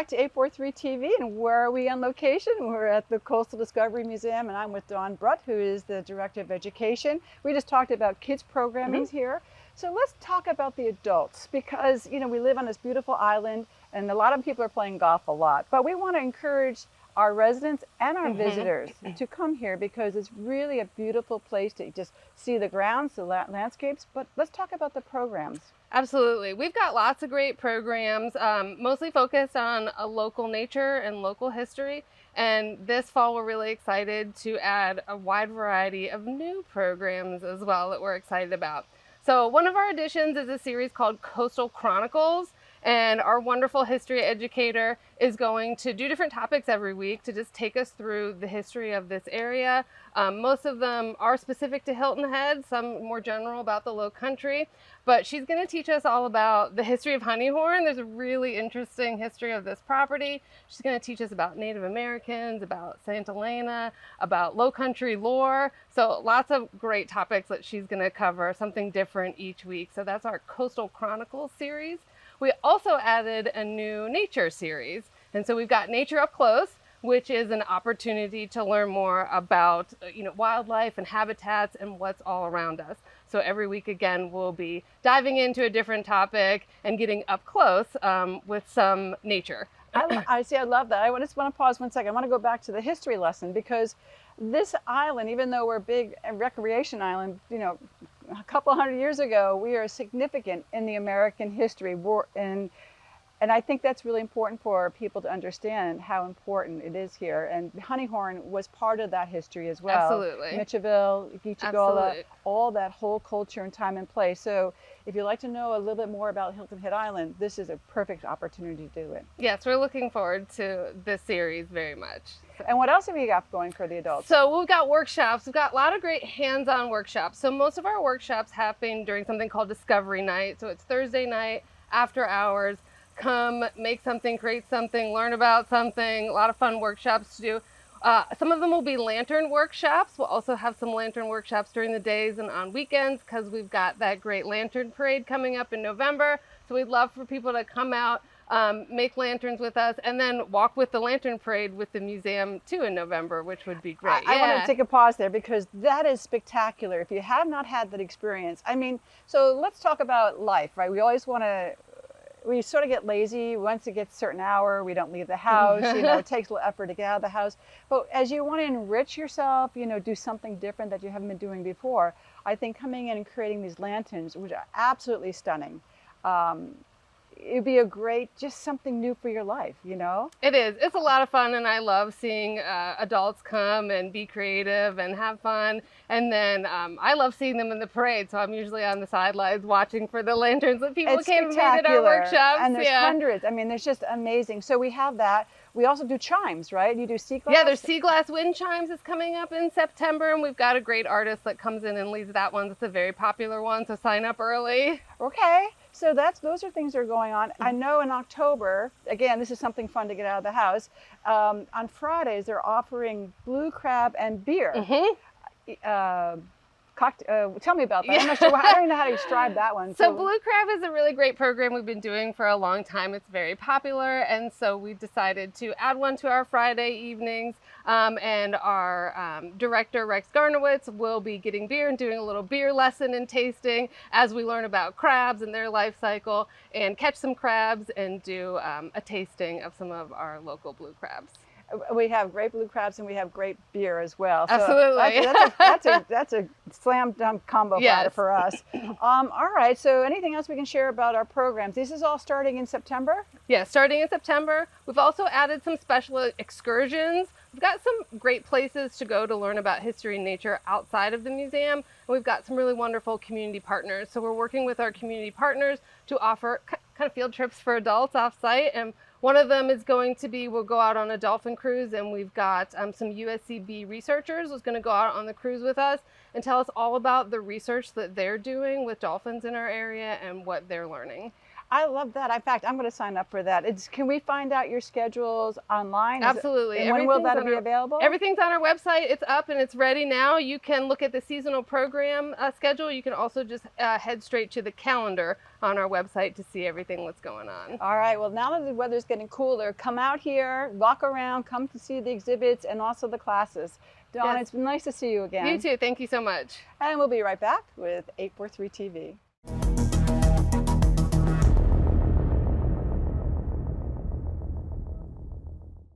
back to 843 TV, and where are we on location? We're at the Coastal Discovery Museum, and I'm with Dawn Brut, who is the Director of Education. We just talked about kids programming here. So let's talk about the adults, because we live on this beautiful island, and a lot of people are playing golf a lot, but we want to encourage our residents and our visitors to come here, because it's really a beautiful place to just see the grounds, the landscapes. But let's talk about the programs. Absolutely. We've got lots of great programs, mostly focused on a local nature and local history. And this fall, we're really excited to add a wide variety of new programs as well that we're excited about. So one of our additions is a series called Coastal Chronicles. And our wonderful history educator is going to do different topics every week to just take us through the history of this area. Most of them are specific to Hilton Head, some more general about the Lowcountry. But she's going to teach us all about the history of Honeyhorn. There's a really interesting history of this property. She's going to teach us about Native Americans, about Santa Elena, about Lowcountry lore. So lots of great topics that she's going to cover, something different each week. So that's our Coastal Chronicles series. We also added a new nature series. And so we've got Nature Up Close, which is an opportunity to learn more about wildlife and habitats and what's all around us. So every week, again, we'll be diving into a different topic and getting up close with some nature. I love that. I just want to pause 1 second. I want to go back to the history lesson, because this island, even though we're a big recreation island, a couple hundred years ago, we are significant in the American history. And I think that's really important for people to understand how important it is here. And Honeyhorn was part of that history as well. Absolutely. Mitchellville, Geechee, all that whole culture and time and place. So if you'd like to know a little bit more about Hilton Head Island, this is a perfect opportunity to do it. Yes, we're looking forward to this series very much. And what else have you got going for the adults? So we've got workshops. We've got a lot of great hands-on workshops. So most of our workshops happen during something called Discovery Night. So it's Thursday night after hours. Come, make something, create something, learn about something. A lot of fun workshops to do. Some of them will be lantern workshops. We'll also have some lantern workshops during the days and on weekends, because we've got that great lantern parade coming up in November. So we'd love for people to come out, make lanterns with us, and then walk with the lantern parade with the museum too in November, which would be great. I want to take a pause there, because that is spectacular. If you have not had that experience, so let's talk about life, right? We sort of get lazy. Once it gets a certain hour, we don't leave the house. It takes a little effort to get out of the house. But as you want to enrich yourself, do something different that you haven't been doing before, I think coming in and creating these lanterns, which are absolutely stunning, it'd be a great, just something new for your life, It is. It's a lot of fun, and I love seeing adults come and be creative and have fun. And then I love seeing them in the parade, so I'm usually on the sidelines watching for the lanterns that people came and made at our workshops. And there's hundreds. There's just amazing. So we have that. We also do chimes, right? You do sea glass? Yeah, there's sea glass wind chimes is coming up in September, and we've got a great artist that comes in and leads that one. It's a very popular one, so sign up early. Okay. So those are things that are going on. I know in October, again, this is something fun to get out of the house. On Fridays, they're offering blue crab and beer. Tell me about that. I'm not sure. I don't even know how to describe that one. So Blue Crab is a really great program we've been doing for a long time. It's very popular, and so we decided to add one to our Friday evenings. And our director, Rex Garnowitz, will be getting beer and doing a little beer lesson and tasting as we learn about crabs and their life cycle, and catch some crabs and do a tasting of some of our local blue crabs. We have great blue crabs, and we have great beer as well. So absolutely. That's a slam dunk combo for us. All right. So anything else we can share about our programs? This is all starting in September? Yeah, starting in September. We've also added some special excursions. We've got some great places to go to learn about history and nature outside of the museum. And we've got some really wonderful community partners. So we're working with our community partners to offer kind of field trips for adults off-site. And one of them is going to be, we'll go out on a dolphin cruise, and we've got some USCB researchers who's going to go out on the cruise with us and tell us all about the research that they're doing with dolphins in our area and what they're learning. I love that. In fact, I'm going to sign up for that. Can we find out your schedules online? Absolutely. And when will that be available? Everything's on our website. It's up and it's ready now. You can look at the seasonal program schedule. You can also just head straight to the calendar on our website to see everything that's going on. All right. Well, now that the weather's getting cooler, come out here, walk around, come to see the exhibits and also the classes. Dawn, Yes. it's been nice to see you again. You too. Thank you so much. And we'll be right back with 843 TV.